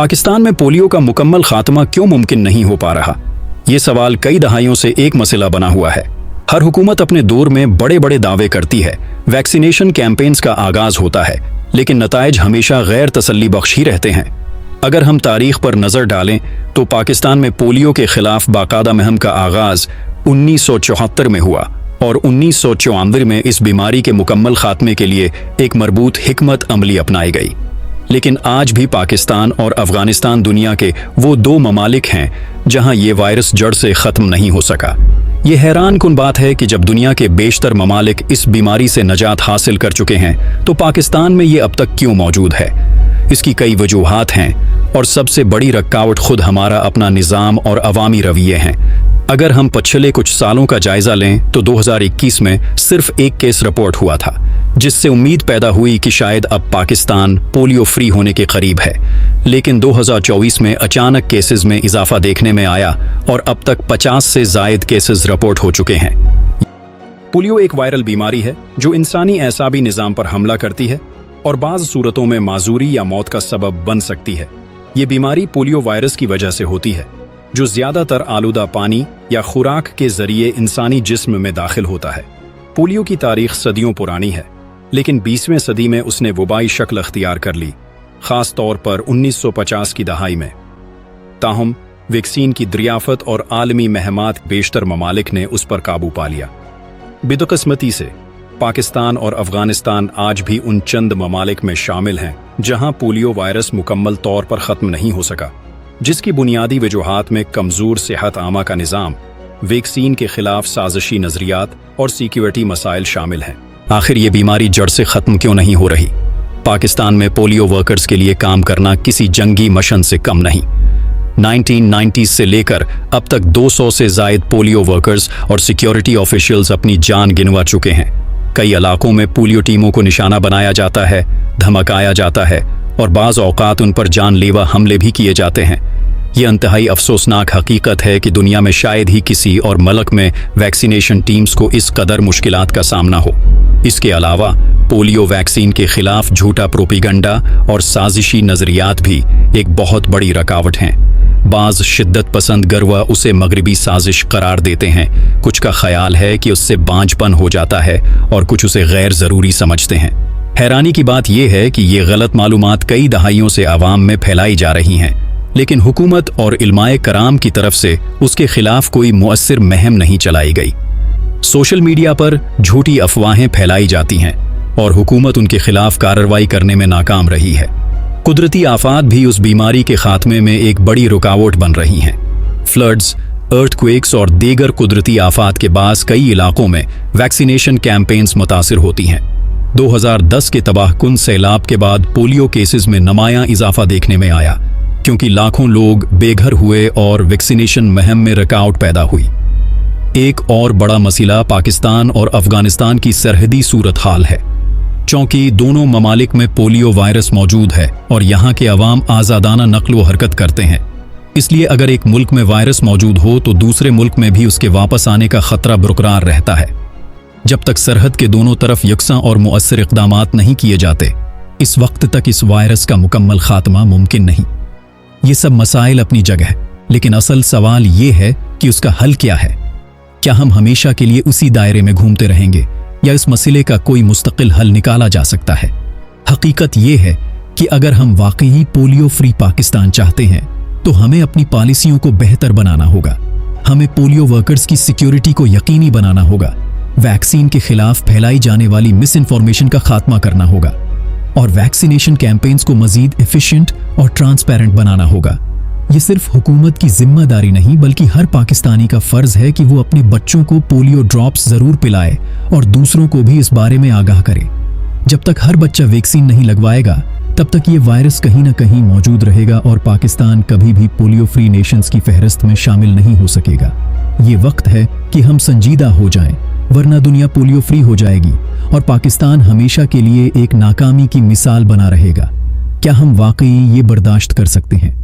पाकिस्तान में पोलियो का मुकम्मल खात्मा क्यों मुमकिन नहीं हो पा रहा? ये सवाल कई दहाइयों से एक मसला बना हुआ है। हर हुकूमत अपने दौर में बड़े बड़े दावे करती है, वैक्सीनेशन कैंपेन्स का आगाज होता है, लेकिन नताइज हमेशा गैर तसल्ली बख्श ही रहते हैं। अगर हम तारीख पर नजर डालें तो पाकिस्तान में पोलियो के खिलाफ बाकायदा मुहिम का आगाज 1974 में हुआ और 1994 में इस बीमारी के मुकम्मल खात्मे के लिए एक मरबूत हिकमत अमली अपनाई गई। लेकिन आज भी पाकिस्तान और अफगानिस्तान दुनिया के वो दो ममालिक हैं जहां ये वायरस जड़ से ख़त्म नहीं हो सका। ये हैरान कुन बात है कि जब दुनिया के बेशतर ममालिक इस बीमारी से नजात हासिल कर चुके हैं तो पाकिस्तान में ये अब तक क्यों मौजूद है? इसकी कई वजूहात हैं और सबसे बड़ी रुकावट खुद हमारा अपना निज़ाम और अवामी रवैये हैं। अगर हम पिछले कुछ सालों का जायजा लें तो 2021 में सिर्फ एक केस रिपोर्ट हुआ था, जिससे उम्मीद पैदा हुई कि शायद अब पाकिस्तान पोलियो फ्री होने के करीब है। लेकिन 2024 में अचानक केसेस में इजाफा देखने में आया और अब तक 50 से ज़ायद केसेस रिपोर्ट हो चुके हैं। पोलियो एक वायरल बीमारी है जो इंसानी एसाबी निज़ाम पर हमला करती है और बाज़ सूरतों में माजूरी या मौत का सबब बन सकती है। ये बीमारी पोलियो वायरस की वजह से होती है, जो ज़्यादातर आलूदा पानी या खुराक के जरिए इंसानी जिस्म में दाखिल होता है। पोलियो की तारीख सदियों पुरानी है, लेकिन 20वीं सदी में उसने वबाई शक्ल अख्तियार कर ली, ख़ास तौर पर 1950 की दहाई में। ताहम वैक्सीन की दरियाफत और आलमी महमात बेशतर ममालिक ने उस पर काबू पा लिया। बदकिस्मती से पाकिस्तान और अफगानिस्तान आज भी उन चंद ममालिक में शामिल हैं जहां पोलियो वायरस मुकम्मल तौर पर ख़त्म नहीं हो सका, जिसकी बुनियादी वजूहात में कमज़ोर सेहत आमा का निज़ाम, वैक्सीन के खिलाफ साजिशी नज़रियात और सिक्योरिटी मसाइल शामिल हैं। आखिर ये बीमारी जड़ से ख़त्म क्यों नहीं हो रही? पाकिस्तान में पोलियो वर्कर्स के लिए काम करना किसी जंगी मशन से कम नहीं। 1990 से लेकर अब तक 200 से ज़ायद पोलियो वर्कर्स और सिक्योरिटी ऑफिशियल्स अपनी जान गिनवा चुके हैं। कई इलाकों में पोलियो टीमों को निशाना बनाया जाता है, धमकाया जाता है और बाज़ औक़ात उन पर जानलेवा हमले भी किए जाते हैं। ये इंतहाई अफसोसनाक हकीकत है कि दुनिया में शायद ही किसी और मुल्क में वैक्सीनेशन टीम्स को इस कदर मुश्किलात का सामना हो। इसके अलावा पोलियो वैक्सीन के खिलाफ झूठा प्रोपेगेंडा और साजिशी नज़रियात भी एक बहुत बड़ी रुकावट हैं। बाज़ शिद्दत पसंद गरवा उसे मगरबी साजिश करार देते हैं, कुछ का ख्याल है कि उससे बांझपन हो जाता है और कुछ उसे गैर ज़रूरी समझते हैं। हैरानी की बात यह है कि ये गलत मालूमात कई दहाइयों से आवाम में फैलाई जा रही हैं, लेकिन हुकूमत और इल्माए कराम की तरफ से उसके खिलाफ कोई मुअस्सिर मुहिम नहीं चलाई गई। सोशल मीडिया पर झूठी अफवाहें फैलाई जाती हैं और हुकूमत उनके खिलाफ कार्रवाई करने में नाकाम रही है। कुदरती आफात भी उस बीमारी के खात्मे में एक बड़ी रुकावट बन रही हैं। फ्लड्स, अर्थक्वेक्स और दीगर कुदरती आफात के बास कई इलाकों में वैक्सीनेशन कैंपेन्स मुतासिर होती हैं। 2010 के तबाहकुन सैलाब के बाद पोलियो केसेस में नुमायां इजाफा देखने में आया, क्योंकि लाखों लोग बेघर हुए और वैक्सीनेशन मुहिम में रुकावट पैदा हुई। एक और बड़ा मसला पाकिस्तान और अफगानिस्तान की सरहदी सूरत हाल है। चूंकि दोनों ममालिक में पोलियो वायरस मौजूद है और यहाँ के अवाम आज़ादाना नक्ल व हरकत करते हैं, इसलिए अगर एक मुल्क में वायरस मौजूद हो तो दूसरे मुल्क में भी उसके वापस आने का खतरा बरकरार रहता है। जब तक सरहद के दोनों तरफ यकसा और मुअस्सिर इक़दामात नहीं किए जाते, इस वक्त तक इस वायरस का मुकम्मल खात्मा मुमकिन नहीं। ये सब मसाइल अपनी जगह, लेकिन असल सवाल ये है कि उसका हल क्या है? क्या हम हमेशा के लिए उसी दायरे में घूमते रहेंगे या इस मसले का कोई मुस्तकिल हल निकाला जा सकता है? हकीकत ये है कि अगर हम वाकई पोलियो फ्री पाकिस्तान चाहते हैं तो हमें अपनी पॉलिसियों को बेहतर बनाना होगा। हमें पोलियो वर्कर्स की सिक्योरिटी को यकीनी बनाना होगा, वैक्सीन के खिलाफ फैलाई जाने वाली मिस इन्फॉर्मेशन का खात्मा करना होगा और वैक्सीनेशन कैंपेन्स को मजीद एफिशिएंट और ट्रांसपेरेंट बनाना होगा। ये सिर्फ हुकूमत की जिम्मेदारी नहीं बल्कि हर पाकिस्तानी का फर्ज है कि वो अपने बच्चों को पोलियो ड्रॉप्स जरूर पिलाए और दूसरों को भी इस बारे में आगाह करे। जब तक हर बच्चा वैक्सीन नहीं लगवाएगा तब तक ये वायरस कहीं ना कहीं मौजूद रहेगा और पाकिस्तान कभी भी पोलियो फ्री नेशंस की फहरिस्त में शामिल नहीं हो सकेगा। ये वक्त है कि हम संजीदा हो जाएं, वरना दुनिया पोलियो फ्री हो जाएगी और पाकिस्तान हमेशा के लिए एक नाकामी की मिसाल बना रहेगा। क्या हम वाकई ये बर्दाश्त कर सकते हैं?